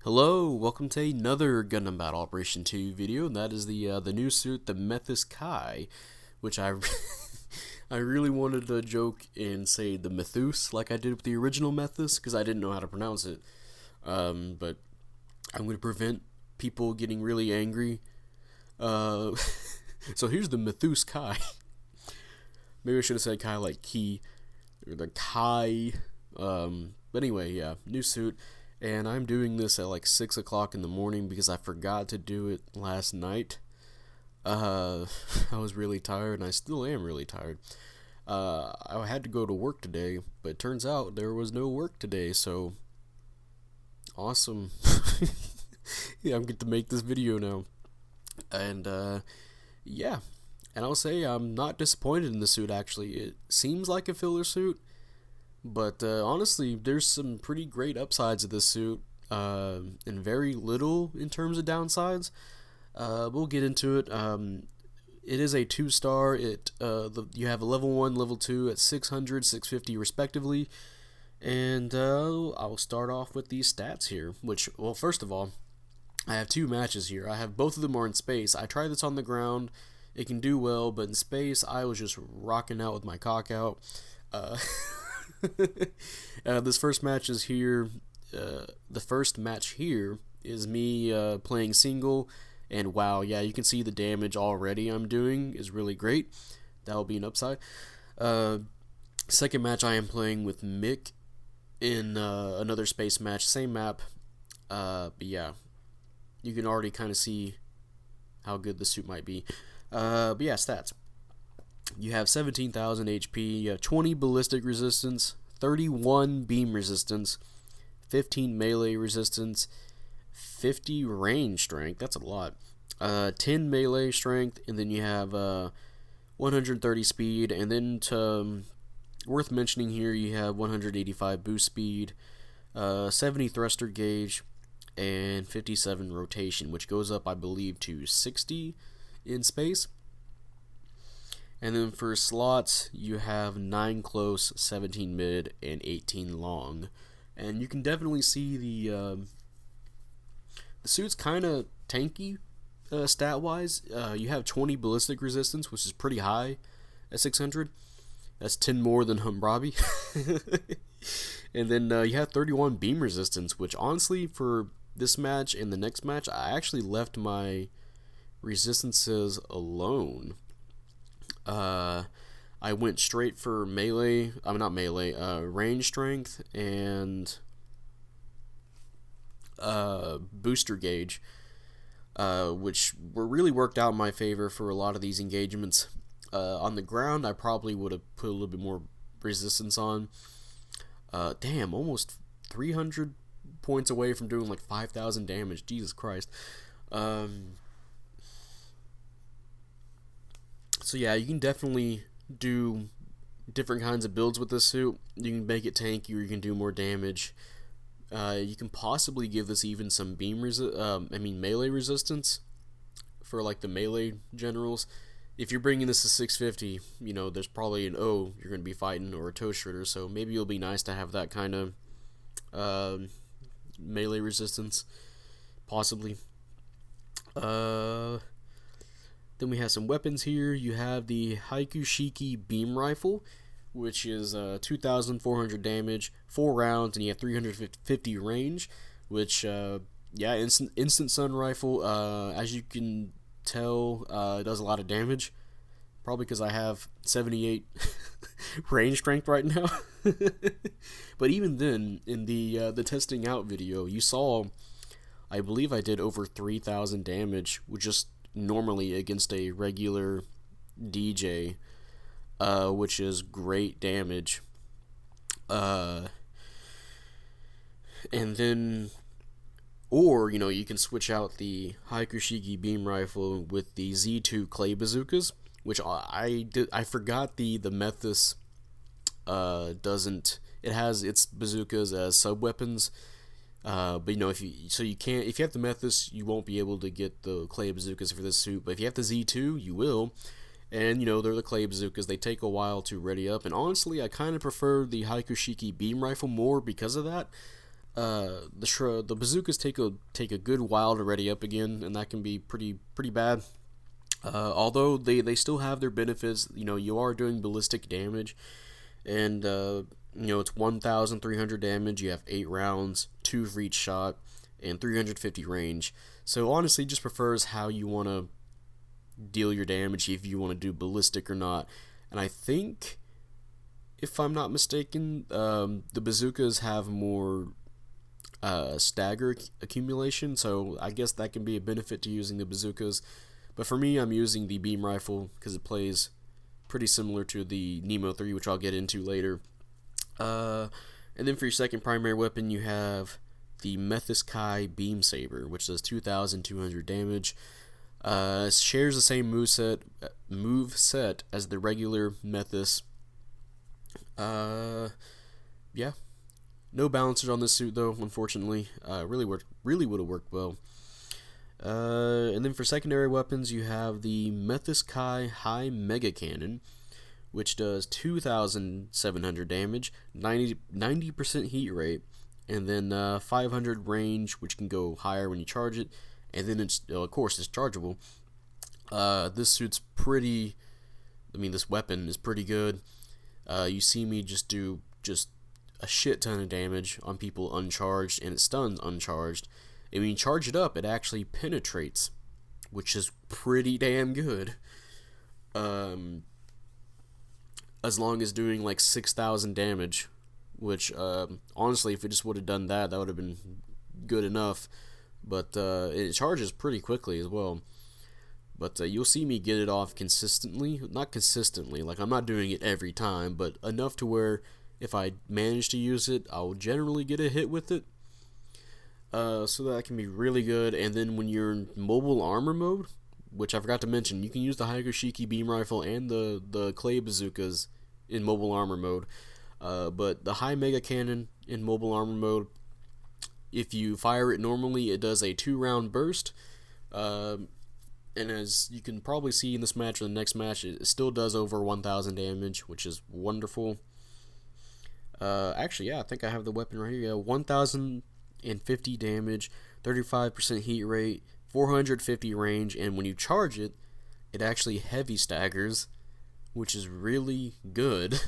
Hello, welcome to another Gundam Battle Operation 2 video, and that is the new suit, the Methuss Kai, which I I really wanted to joke and say the Methuss like I did with the original Methuss because I didn't know how to pronounce it. But I'm going to prevent people getting really angry. Uh, so here's the Methuss Kai. Maybe I should have said Kai like Key or the Kai. But anyway, yeah, new suit. And I'm doing this at like 6 o'clock in the morning because I forgot to do it last night. I was really tired, and I still am really tired. I had to go to work today, but it turns out there was no work today, so awesome. Yeah, I'm going to make this video now. And, yeah. And I'll say I'm not disappointed in the suit, actually. It seems like a filler suit. But honestly, there's some pretty great upsides of this suit, and very little in terms of downsides. We'll get into it. It is a 2-star. You have a level 1, level 2 at 600, 650 respectively. And I'll start off with these stats here. Which, well, first of all, I have 2 matches here. I have both of them are in space. I tried this on the ground. It can do well, but in space, I was just rocking out with my cock out. This first match is here. The first match here is me playing single, and wow, yeah, you can see the damage already I'm doing is really great. That'll be an upside. Second match I am playing with Mick in another space match, same map. But yeah, you can already kind of see how good the suit might be. But yeah, stats. You have 17,000 HP, you have 20 ballistic resistance, 31 beam resistance, 15 melee resistance, 50 range strength, that's a lot, 10 melee strength, and then you have 130 speed, and then worth mentioning here, you have 185 boost speed, 70 thruster gauge, and 57 rotation, which goes up, I believe, to 60 in space. And then for slots, you have 9 close, 17 mid, and 18 long. And you can definitely see the suit's kind of tanky stat-wise. You have 20 ballistic resistance, which is pretty high at 600. That's 10 more than Humbrabi. And then you have 31 beam resistance, which honestly, for this match and the next match, I actually left my resistances alone. I went straight for melee, not melee, range strength and booster gauge, which were really worked out in my favor for a lot of these engagements. On the ground, I probably would have put a little bit more resistance on. Damn, almost 300 points away from doing like 5,000 damage. Jesus Christ. So yeah, you can definitely do different kinds of builds with this suit. You can make it tanky, or you can do more damage. You can possibly give this even some melee resistance for like the melee generals. If you're bringing this to 650, you know, there's probably an O you're going to be fighting or a toe shredder, so maybe it'll be nice to have that kind of melee resistance, possibly. Then we have some weapons here. You have the Haikushiki beam rifle, which is 2,400 damage, 4 rounds, and you have 350 range, which, yeah, instant stun rifle. As you can tell, it does a lot of damage. Probably because I have 78 range strength right now. But even then, in the testing out video, you saw, I believe I did over 3,000 damage with just normally against a regular DJ, which is great damage. And then, or, you know, you can switch out the Haikushiki beam rifle with the Z2 clay bazookas, which I forgot the Methuss doesn't, it has its bazookas as sub weapons. But you know, if you have the Methuss, you won't be able to get the clay bazookas for this suit. But if you have the Z2, you will. And you know, they're the clay bazookas. They take a while to ready up. And honestly, I kind of prefer the Haikushiki beam rifle more because of that. The bazookas take a good while to ready up again, and that can be pretty bad. Although they still have their benefits, you are doing ballistic damage, and it's 1,300 damage. You have 8 rounds, 2 for each shot, and 350 range. So honestly, just prefers how you want to deal your damage, if you want to do ballistic or not. And I think, if I'm not mistaken, the bazookas have more stagger accumulation, so I guess that can be a benefit to using the bazookas. But for me, I'm using the beam rifle because it plays pretty similar to the Nemo 3, which I'll get into later. And then for your second primary weapon, you have the Methuss Kai Beam Saber, which does 2,200 damage. Shares the same move set as the regular Methuss. Yeah, no balancers on this suit though, unfortunately. Really would have worked well. And then for secondary weapons, you have the Methuss Kai High Mega Cannon, which does 2,700 damage, 90% heat rate, and then 500 range, which can go higher when you charge it. And then of course it's chargeable. This suit's this weapon is pretty good. You see me just do a shit ton of damage on people uncharged, and it stuns uncharged. And when you charge it up, it actually penetrates, which is pretty damn good. As long as doing like 6,000 damage, which honestly, if it just would have done that, that would have been good enough. But it charges pretty quickly as well. But you'll see me get it off consistently. Not consistently, like I'm not doing it every time, but enough to where if I manage to use it, I'll generally get a hit with it. So that can be really good. And then when you're in mobile armor mode, which I forgot to mention, you can use the Higashiki beam rifle and the clay bazookas in mobile armor mode. But the high mega cannon in mobile armor mode, if you fire it normally, it does a 2-round burst. And as you can probably see in this match or the next match, it still does over 1,000 damage, which is wonderful. Actually, yeah, I think I have the weapon right here. 1,050 damage, 35% heat rate, 450 range, and when you charge it, it actually heavy staggers, which is really good.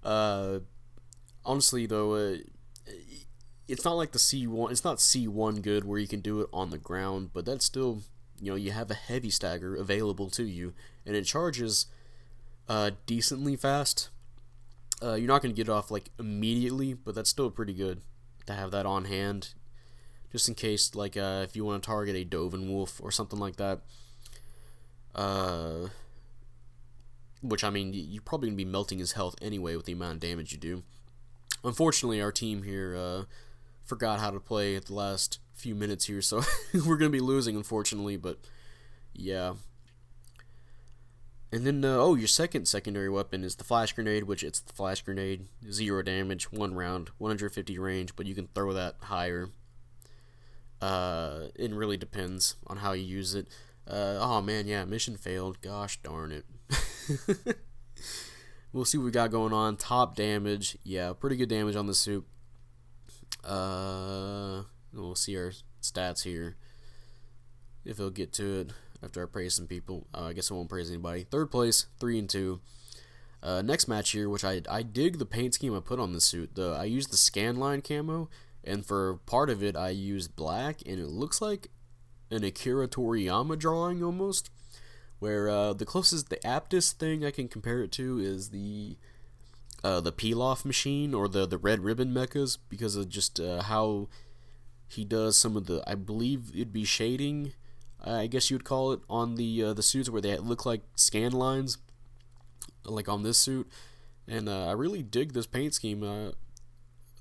Honestly, though, it's not like the C1. It's not C1 good where you can do it on the ground, but that's still, you have a heavy stagger available to you, and it charges decently fast. You're not going to get it off like immediately, but that's still pretty good to have that on hand, just in case, like if you want to target a Dovin Wolf or something like that. Which, I mean, you're probably going to be melting his health anyway with the amount of damage you do. Unfortunately, our team here forgot how to play at the last few minutes here, so we're going to be losing, unfortunately, but yeah. And then, your secondary weapon is the flash grenade, which it's the flash grenade, 0 damage, 1 round, 150 range, but you can throw that higher. It really depends on how you use it. Oh man, yeah, mission failed. Gosh darn it. We'll see what we got going on. Top damage, yeah, pretty good damage on the suit. We'll see our stats here, if it'll get to it after I praise some people. I guess I won't praise anybody. Third place, 3-2. Next match here, which I dig the paint scheme I put on the suit. I used the Scanline camo, and for part of it I used black, and it looks like an Akira Toriyama drawing almost, where the aptest thing I can compare it to is the peel-off machine or the red ribbon mechas, because of just how he does some of the, I believe it'd be shading, I guess you would call it, on the suits where they look like scan lines, like on this suit. And I really dig this paint scheme. I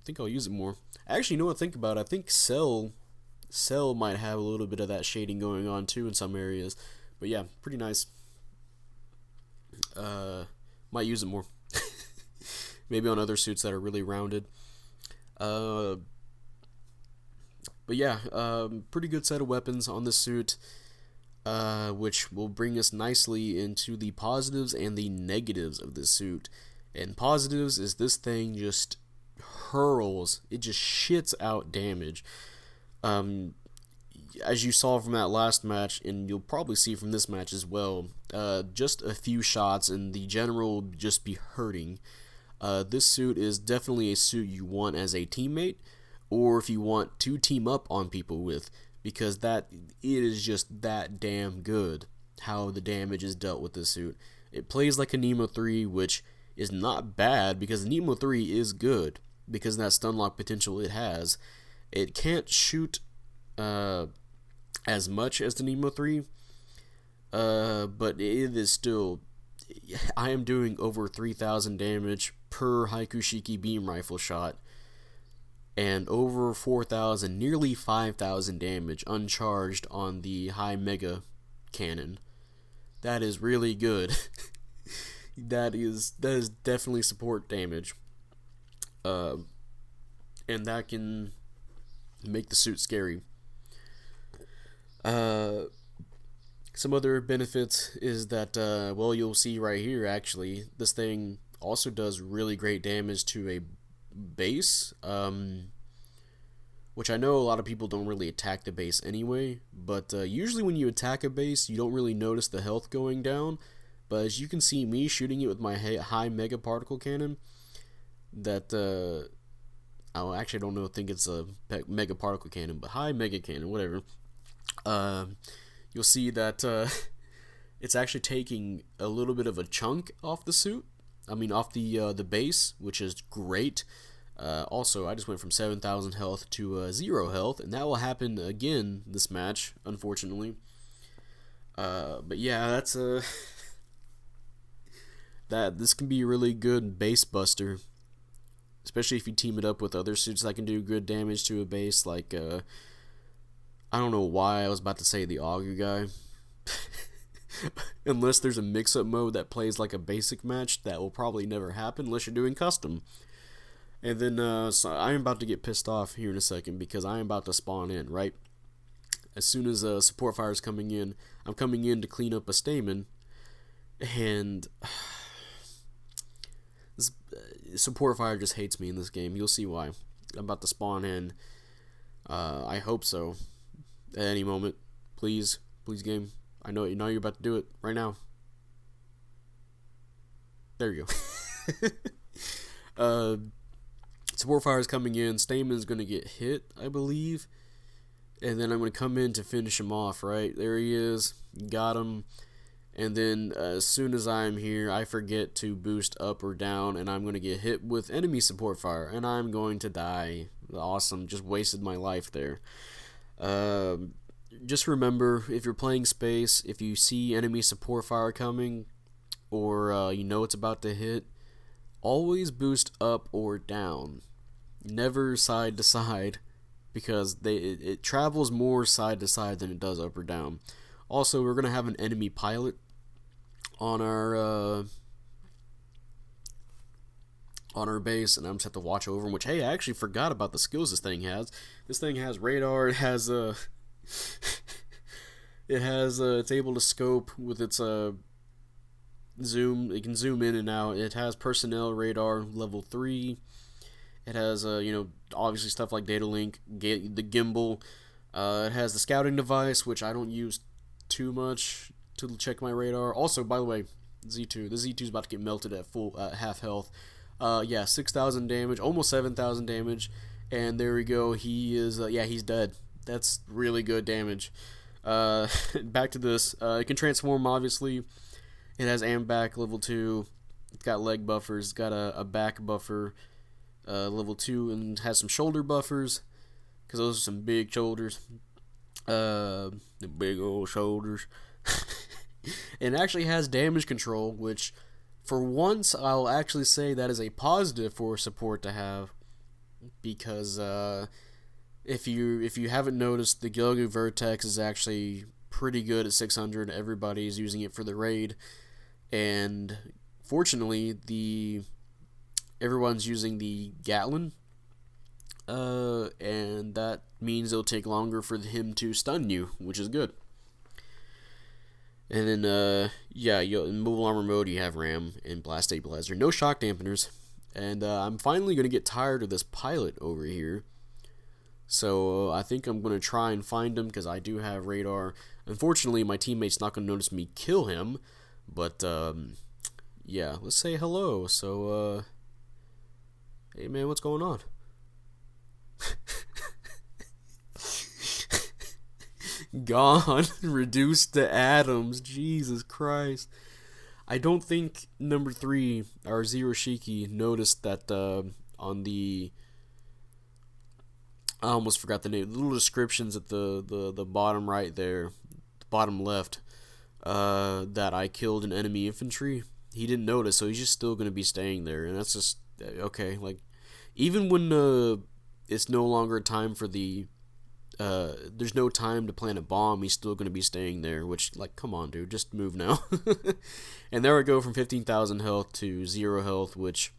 think I'll use it more. Actually, you know what I think about it? I think Cell might have a little bit of that shading going on too in some areas. But yeah, pretty nice. Might use it more. Maybe on other suits that are really rounded. But yeah, pretty good set of weapons on this suit, which will bring us nicely into the positives and the negatives of this suit. And positives is this thing just hurls. It just shits out damage. As you saw from that last match, and you'll probably see from this match as well, just a few shots and the general will just be hurting. This suit is definitely a suit you want as a teammate, or if you want to team up on people with, because it is just that damn good how the damage is dealt with this suit. It plays like a Nemo 3, which is not bad, because Nemo 3 is good, because of that stun lock potential it has. It can't shoot as much as the Nemo 3, but it is still... I am doing over 3,000 damage per Haikushiki beam rifle shot, and over 4,000, nearly 5,000 damage uncharged on the high mega cannon. That is really good. that is definitely support damage, and that can make the suit scary. Some other benefits is that, well, you'll see right here, actually, this thing also does really great damage to a base, which I know a lot of people don't really attack the base anyway, but usually when you attack a base, you don't really notice the health going down, but as you can see me shooting it with my high mega particle cannon, that, I actually don't think it's a mega particle cannon, but high mega cannon, whatever, you'll see that it's actually taking a little bit of a chunk off the suit. I mean, off the base, which is great. Also, I just went from 7,000 health to 0 health, and that will happen again this match, unfortunately. But yeah, that's this can be a really good base buster, especially if you team it up with other suits that can do good damage to a base, like I don't know why I was about to say the auger guy. Unless there's a mix-up mode that plays like a basic match, that will probably never happen unless you're doing custom. And then, so I'm about to get pissed off here in a second, because I am about to spawn in, right? As soon as support fire is coming in, I'm coming in to clean up a Stamen, and support fire just hates me in this game. You'll see why. I'm about to spawn in. I hope so. At any moment, please game. I know you're about to do it right now. There you go. Support fire is coming in. Stamen's gonna get hit, I believe, and then I'm gonna come in to finish him off. Right there he is. Got him. And then as soon as I'm here, I forget to boost up or down, and I'm gonna get hit with enemy support fire, and I'm going to die. Awesome. Just wasted my life there. Just remember, if you're playing space, if you see enemy support fire coming, or you know it's about to hit, always boost up or down, never side to side, because it travels more side to side than it does up or down. Also, we're gonna have an enemy pilot on our base, and I'm just have to watch over him. Which, hey, I actually forgot about the skills this thing has. This thing has radar. It has it's able to scope with its zoom. It can zoom in and out. It has personnel radar level 3. It has obviously stuff like data link, the gimbal. It has the scouting device, which I don't use too much to check my radar. Also, by the way, Z2. The Z2 is about to get melted at full half health. Yeah, 6,000 damage, almost 7,000 damage, and there we go. He is, yeah, he's dead. That's really good damage. Back to this. It can transform, obviously. It has back level 2. It's got leg buffers. It's got a back buffer level 2, and has some shoulder buffers, because those are some big shoulders. The big old shoulders. And it actually has damage control, which, for once, I'll actually say that is a positive for support to have, because if you haven't noticed, the Gilgu Vertex is actually pretty good at 600. Everybody's using it for the raid, and fortunately, everyone's using the Gatlin, and that means it'll take longer for him to stun you, which is good. And then, yeah, in mobile armor mode, you have RAM and blast stabilizer. No shock dampeners. And I'm finally going to get tired of this pilot over here. So I think I'm going to try and find him because I do have radar. Unfortunately, my teammate's not going to notice me kill him. But, yeah, let's say hello. So, hey man, what's going on? Gone, reduced to atoms. Jesus Christ. I don't think number 3, our Zero Shiki, noticed that on the... I almost forgot the name. The little descriptions at the bottom right there, the bottom left, that I killed an enemy infantry. He didn't notice, so he's just still going to be staying there. And that's just, okay. Like, even when it's no longer time for the... there's no time to plant a bomb, he's still going to be staying there, which, like, come on, dude, just move now. And there I go from 15,000 health to 0 health, which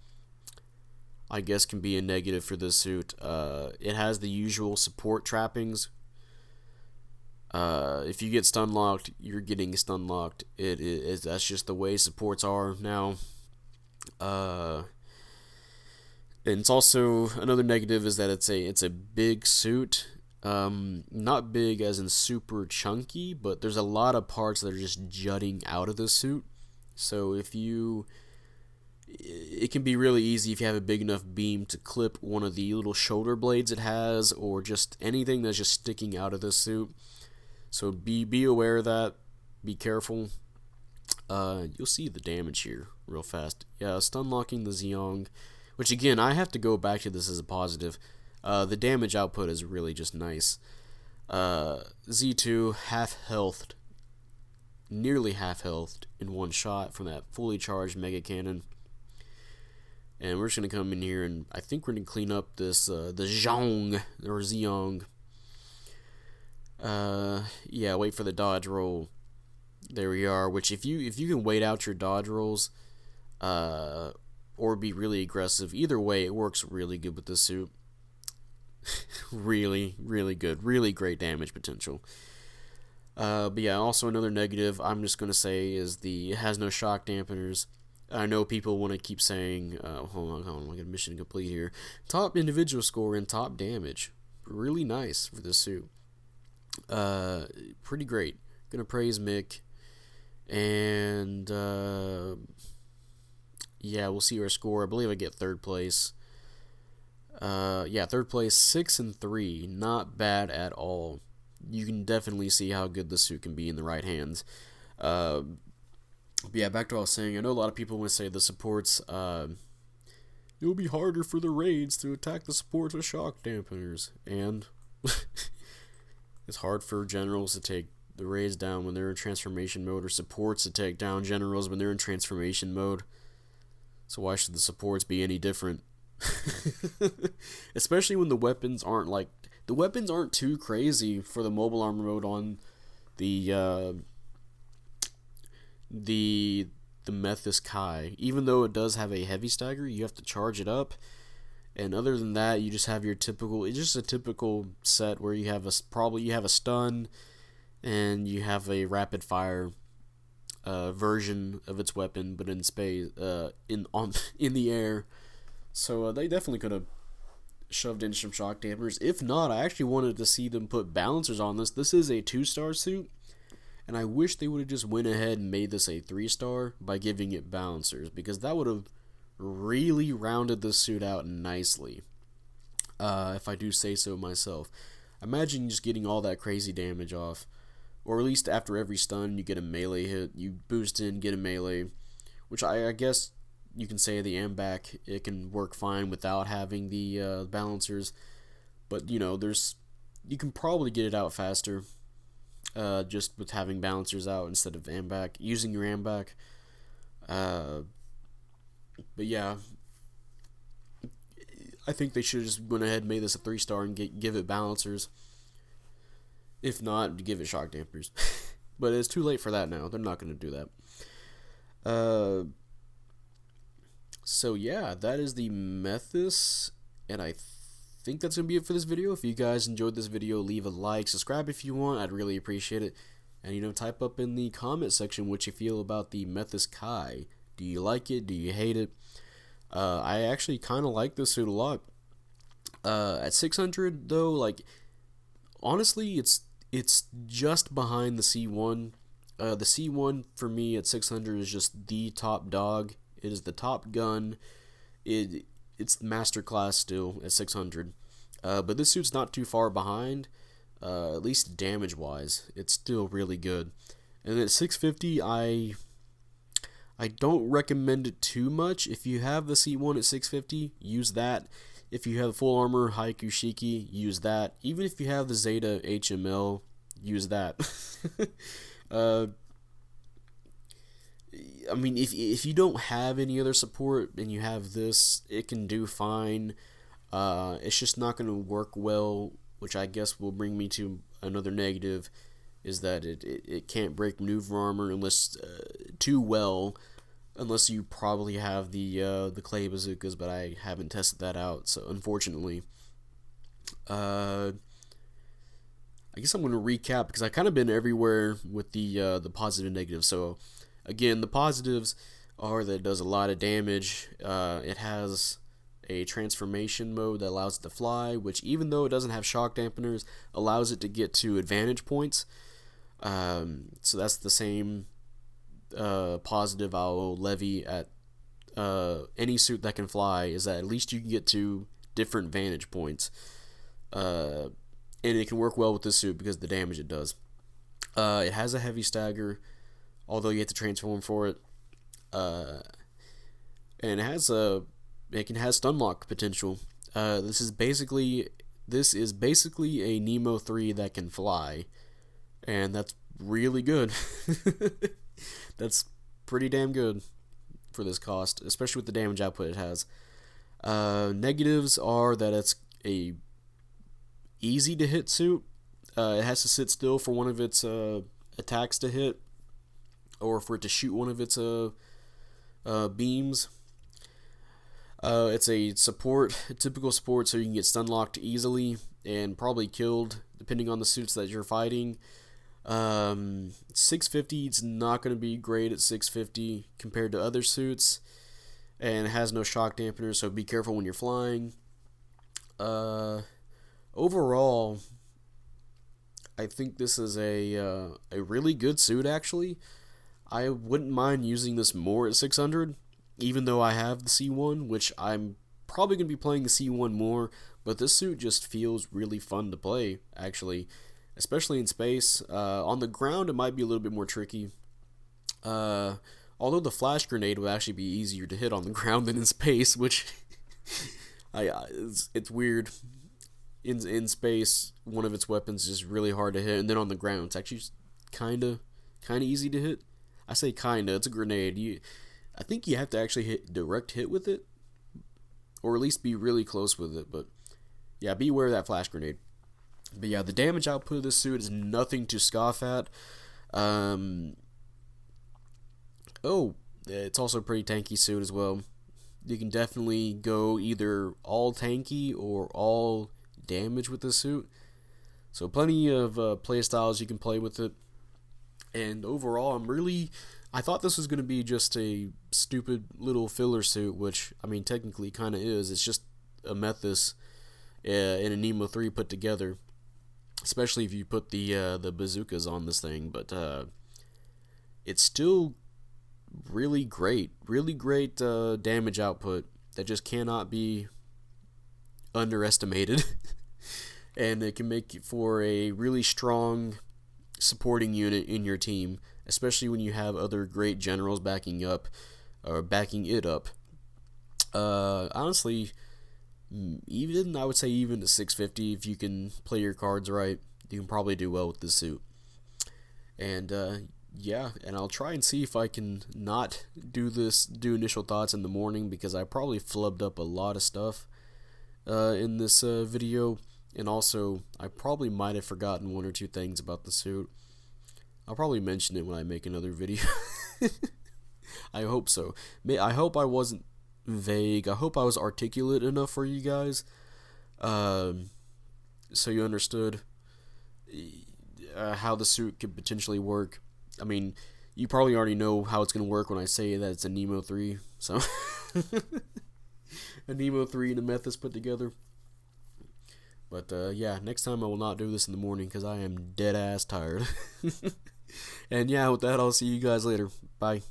I guess can be a negative for this suit. It has the usual support trappings. If you get stun locked, you're getting stun locked. That's just the way supports are now. And it's also, another negative is that it's a big suit. Not big as in super chunky, but there's a lot of parts that are just jutting out of the suit. So it can be really easy if you have a big enough beam to clip one of the little shoulder blades it has, or just anything that's just sticking out of the suit. So be aware of that. Be careful. You'll see the damage here real fast. Yeah, stun locking the Zeong, which again, I have to go back to this as a positive. The damage output is really just nice. Z2, half healthed, nearly half healthed in one shot from that fully charged mega cannon. And we're just going to come in here and I think we're going to clean up this, the Zhong, or Zeong. Yeah, wait for the dodge roll. There we are, which if you can wait out your dodge rolls, or be really aggressive, either way, it works really good with this suit. Really, really good. Really great damage potential. But yeah, also another negative I'm just going to say is it has no shock dampeners. I know people want to keep saying, hold on, I got mission complete here. Top individual score and top damage. Really nice for this suit. Pretty great. Gonna praise Mick. And, yeah, we'll see our score. I believe I get 3rd place. Yeah, 3rd place, 6 and 3, not bad at all. You can definitely see how good the suit can be in the right hands. But yeah, back to what I was saying. I know a lot of people want to say the supports, it'll be harder for the raids to attack the supports with shock dampeners, and it's hard for generals to take the raids down when they're in transformation mode, or supports to take down generals when they're in transformation mode. So why should the supports be any different? Especially when the weapons aren't too crazy for the mobile armor mode on the Methuss Kai. Even though it does have a heavy stagger, you have to charge it up. And other than that, you just have your typical. It's just a typical set where you have a stun, and you have a rapid fire version of its weapon, but in space, in the air. So they definitely could have shoved in some shock dampeners. If not, I actually wanted to see them put balancers on this. This is a 2-star suit, and I wish they would have just went ahead and made this a 3-star by giving it balancers, because that would have really rounded this suit out nicely, if I do say so myself. Imagine just getting all that crazy damage off, or at least after every stun you get a melee hit, you boost in, get a melee, which I guess you can say the AMBAC, it can work fine without having the balancers, but you know, you can probably get it out faster, just with having balancers out instead of AMBAC, using your AMBAC. But yeah, I think they should have just went ahead and made this a 3-star and give it balancers. If not, give it shock dampers. But it's too late for that now. They're not going to do that. So yeah, that is the Methuss, and I think that's going to be it for this video. If you guys enjoyed this video, leave a like, subscribe if you want. I'd really appreciate it. And, you know, type up in the comment section what you feel about the Methuss Kai. Do you like it? Do you hate it? I actually kind of like this suit a lot. At 600 though, like honestly, it's just behind the C1. The C1 for me at 600 is just the top dog. It is the top gun. It's masterclass still at 600. But this suit's not too far behind. At least damage wise, it's still really good. And at 650, I don't recommend it too much. If you have the C1 at 650, use that. If you have full armor Haiku Shiki, use that. Even if you have the Zeta HML, use that. I mean, if you don't have any other support and you have this, it can do fine. It's just not going to work well, which I guess will bring me to another negative, is that it can't break maneuver armor unless too well, unless you probably have the clay bazookas, but I haven't tested that out, so unfortunately. I guess I'm going to recap because I've kind of been everywhere with the positive and negative. So again, the positives are that it does a lot of damage. It has a transformation mode that allows it to fly, which even though it doesn't have shock dampeners, allows it to get to advantage points. So that's the same positive I'll levy at any suit that can fly, is that at least you can get to different vantage points. And it can work well with this suit because of the damage it does. It has a heavy stagger, although you have to transform for it. And it can have stun lock potential. This is basically a Nemo 3 that can fly, and that's really good. That's pretty damn good for this cost, especially with the damage output it has. Negatives are that it's a easy to hit suit. It has to sit still for one of its attacks to hit, or for it to shoot one of its beams. It's a typical support, so you can get stun locked easily and probably killed depending on the suits that you're fighting. 650 is not going to be great at 650 compared to other suits, and it has no shock dampener, so be careful when you're flying. Overall, I think this is a really good suit, actually. I wouldn't mind using this more at 600, even though I have the C1, which I'm probably going to be playing the C1 more, but this suit just feels really fun to play, actually, especially in space. On the ground, it might be a little bit more tricky, although the flash grenade would actually be easier to hit on the ground than in space, which it's weird. In space, one of its weapons is really hard to hit, and then on the ground, it's actually kind of easy to hit. I say kinda, it's a grenade. I think you have to actually hit direct hit with it, or at least be really close with it. But yeah, beware of that flash grenade. But yeah, the damage output of this suit is nothing to scoff at. It's also a pretty tanky suit as well. You can definitely go either all tanky or all damage with this suit. So plenty of playstyles you can play with it. And overall, I thought this was going to be just a stupid little filler suit, which, I mean, technically kind of is. It's just a Methuss and a Nemo 3 put together, especially if you put the bazookas on this thing. But it's still really great damage output that just cannot be underestimated. And it can make for a really strong supporting unit in your team, especially when you have other great generals backing it up. Honestly, I would say even to 650, if you can play your cards right, you can probably do well with this suit. And and I'll try and see if I can not do initial thoughts in the morning, because I probably flubbed up a lot of stuff in this video. And also, I probably might have forgotten one or two things about the suit. I'll probably mention it when I make another video. I hope so. I hope I wasn't vague. I hope I was articulate enough for you guys, so you understood how the suit could potentially work. I mean, you probably already know how it's going to work when I say that it's a Nemo 3, so... a Nemo 3 and a Methuss put together. But yeah, next time I will not do this in the morning because I am dead ass tired. And yeah, with that, I'll see you guys later. Bye.